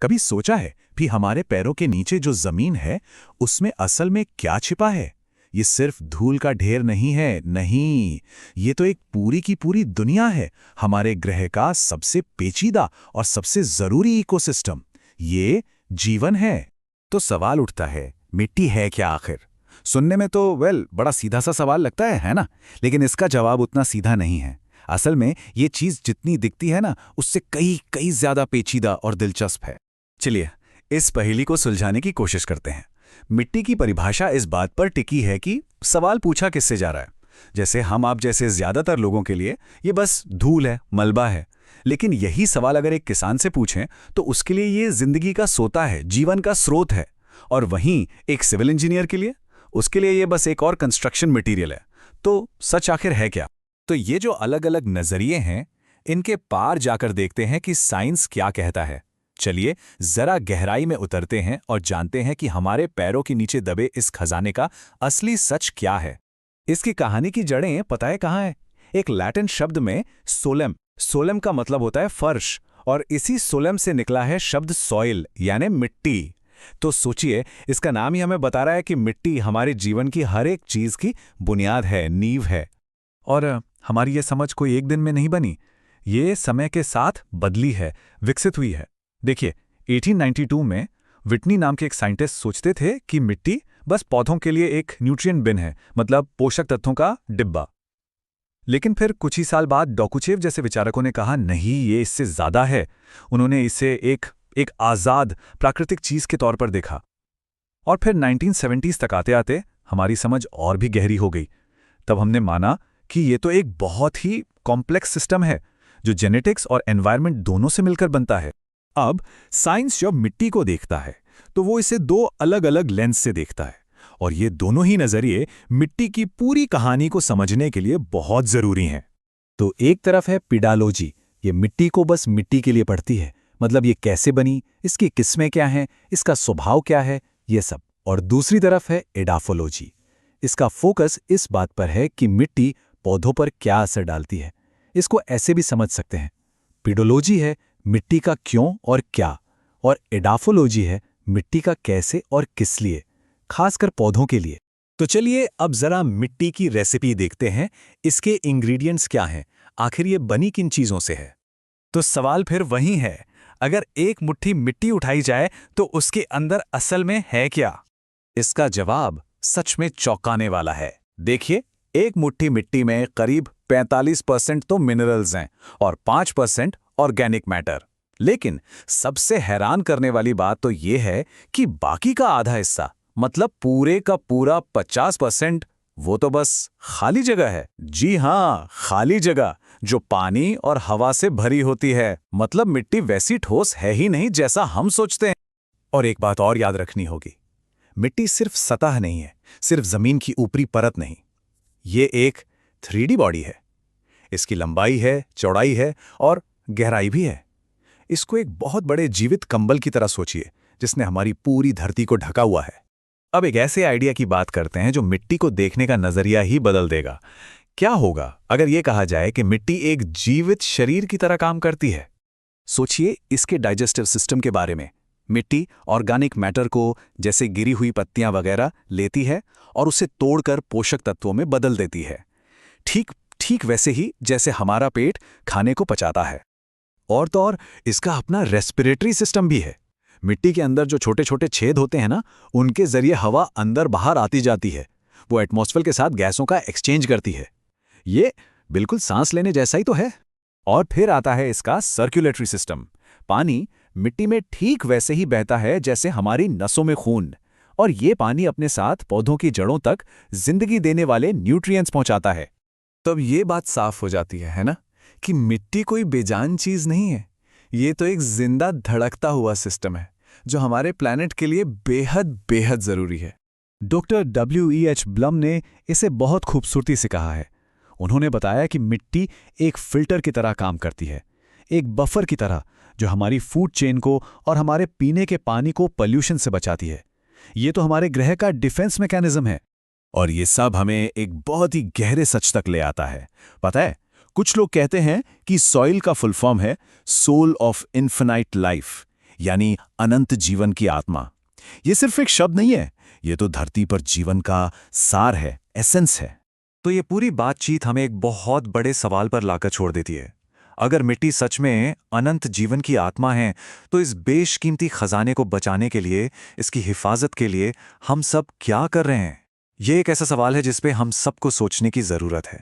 कभी सोचा है कि हमारे पैरों के नीचे जो जमीन है उसमें असल में क्या छिपा है? ये सिर्फ धूल का ढेर नहीं है, नहीं, ये तो एक पूरी की पूरी दुनिया है, हमारे ग्रह का सबसे पेचीदा और सबसे जरूरी इकोसिस्टम। ये जीवन है। तो सवाल उठता है, मिट्टी है क्या आखिर? सुनने में तो बड़ा सीधा सा सवाल लगता है ना? लेकिन इसका जवाब उतना सीधा नहीं है। असल में ये चीज जितनी दिखती है ना, उससे कई कई ज्यादा पेचीदा और दिलचस्प है। चलिए इस पहेली को सुलझाने की कोशिश करते हैं। मिट्टी की परिभाषा इस बात पर टिकी है कि सवाल पूछा किससे जा रहा है। जैसे हम आप जैसे ज्यादातर लोगों के लिए ये बस धूल है, मलबा है। लेकिन यही सवाल अगर एक किसान से पूछें तो उसके लिए ये जिंदगी का सोता है, जीवन का स्रोत है। और वहीं एक सिविल इंजीनियर के लिए, उसके लिए ये बस एक और कंस्ट्रक्शन मटेरियल है। तो सच आखिर है क्या? तो ये जो अलग अलग नजरिए हैं, इनके पार जाकर देखते हैं कि साइंस क्या कहता है। चलिए जरा गहराई में उतरते हैं और जानते हैं कि हमारे पैरों के नीचे दबे इस खजाने का असली सच क्या है। इसकी कहानी की जड़ें पता है कहाँ है? एक लैटिन शब्द में सोलेम। सोलेम का मतलब होता है फर्श, और इसी सोलेम से निकला है शब्द सॉइल यानी मिट्टी। तो सोचिए, इसका नाम ही हमें बता रहा है कि मिट्टी हमारे जीवन की हर एक चीज की बुनियाद है, नींव है। और हमारी ये समझ कोई एक दिन में नहीं बनी, ये समय के साथ बदली है, विकसित हुई है। देखिए 1892 में विटनी नाम के एक साइंटिस्ट सोचते थे कि मिट्टी बस पौधों के लिए एक न्यूट्रिएंट बिन है, मतलब पोषक तत्वों का डिब्बा। लेकिन फिर कुछ ही साल बाद डॉकुचेव जैसे विचारकों ने कहा नहीं, ये इससे ज्यादा है। उन्होंने इसे एक आजाद प्राकृतिक चीज के तौर पर देखा। और फिर 1970s तक आते आते हमारी समझ और भी गहरी हो गई। तब हमने माना कि ये तो एक बहुत ही कॉम्प्लेक्स सिस्टम है जो जेनेटिक्स और एनवायरनमेंट दोनों से मिलकर बनता है। अब साइंस जब मिट्टी को देखता है तो वो इसे दो अलग अलग लेंस से देखता है, और ये दोनों ही नजरिए मिट्टी की पूरी कहानी को समझने के लिए बहुत जरूरी हैं। तो एक तरफ है पीडालोजी, ये मिट्टी को बस मिट्टी के लिए पढ़ती है, मतलब ये कैसे बनी, इसकी किस्में क्या हैं, इसका स्वभाव क्या है, ये सब। और दूसरी तरफ है एडाफोलॉजी, इसका फोकस इस बात पर है कि मिट्टी पौधों पर क्या असर डालती है। इसको ऐसे भी समझ सकते हैं, पीडोलॉजी है मिट्टी का क्यों और क्या, और एडाफोलॉजी है मिट्टी का कैसे और किस लिए, खासकर पौधों के लिए। तो चलिए अब जरा मिट्टी की रेसिपी देखते हैं, इसके इंग्रेडिएंट्स क्या हैं, आखिर ये बनी किन चीजों से है। तो सवाल फिर वही है, अगर एक मुट्ठी मिट्टी उठाई जाए तो उसके अंदर असल में है क्या? इसका जवाब सच में चौंकाने वाला है। देखिए, एक मुट्ठी मिट्टी में करीब 45% तो मिनरल्स हैं और 5% ऑर्गेनिक मैटर। लेकिन सबसे हैरान करने वाली बात तो यह है कि बाकी का आधा हिस्सा, मतलब पूरे का पूरा 50%, वो तो बस खाली जगह है। जी हां, खाली जगह जो पानी और हवा से भरी होती है। मतलब मिट्टी वैसी ठोस है ही नहीं जैसा हम सोचते हैं। और एक बात और याद रखनी होगी, मिट्टी सिर्फ सतह नहीं है, सिर्फ जमीन की ऊपरी परत नहीं। ये एक 3D बॉडी है। इसकी लंबाई है, चौड़ाई है और गहराई भी है। इसको एक बहुत बड़े जीवित कंबल की तरह सोचिए, जिसने हमारी पूरी धरती को ढका हुआ है। अब एक ऐसे आइडिया की बात करते हैं जो मिट्टी को देखने का नजरिया ही बदल देगा। क्या होगा अगर यह कहा जाए कि मिट्टी एक जीवित शरीर की तरह काम करती है? सोचिए इसके डाइजेस्टिव सिस्टम के बारे में। मिट्टी ऑर्गेनिक मैटर को, जैसे गिरी हुई पत्तियां वगैरह, लेती है और उसे तोड़कर पोषक तत्वों में बदल देती है। ठीक वैसे ही जैसे हमारा पेट खाने को पचाता है। और तो और इसका अपना रेस्पिरेटरी सिस्टम भी है। मिट्टी के अंदर जो छोटे छोटे छेद होते हैं ना, उनके जरिए हवा अंदर बाहर आती जाती है। वो एटमॉस्फेयर के साथ गैसों का एक्सचेंज करती है। ये बिल्कुल सांस लेने जैसा ही तो है। और फिर आता है इसका सर्कुलेटरी सिस्टम। पानी मिट्टी में ठीक वैसे ही बहता है जैसे हमारी नसों में खून, और ये पानी अपने साथ पौधों की जड़ों तक जिंदगी देने वाले न्यूट्रिएंट्स पहुंचाता है। तब ये बात साफ हो जाती है ना, कि मिट्टी कोई बेजान चीज नहीं है। ये तो एक जिंदा धड़कता हुआ सिस्टम है जो हमारे प्लैनेट के लिए बेहद बेहद जरूरी है। डॉक्टर WEH ब्लम ने इसे बहुत खूबसूरती से कहा है। उन्होंने बताया कि मिट्टी एक फिल्टर की तरह काम करती है, एक बफर की तरह, जो हमारी फूड चेन को और हमारे पीने के पानी को पॉल्यूशन से बचाती है। ये तो हमारे ग्रह का डिफेंस मैकेनिज्म है। और ये सब हमें एक बहुत ही गहरे सच तक ले आता है। पता है, कुछ लोग कहते हैं कि सॉइल का फुल फॉर्म है सोल ऑफ इन्फिनाइट लाइफ, यानी अनंत जीवन की आत्मा। ये सिर्फ एक शब्द नहीं है, ये तो धरती पर जीवन का सार है, एसेंस है। तो ये पूरी बातचीत हमें एक बहुत बड़े सवाल पर लाकर छोड़ देती है। अगर मिट्टी सच में अनंत जीवन की आत्मा है, तो इस बेशकीमती खजाने को बचाने के लिए, इसकी हिफाजत के लिए हम सब क्या कर रहे हैं? ये एक ऐसा सवाल है जिस पे हम सबको सोचने की जरूरत है।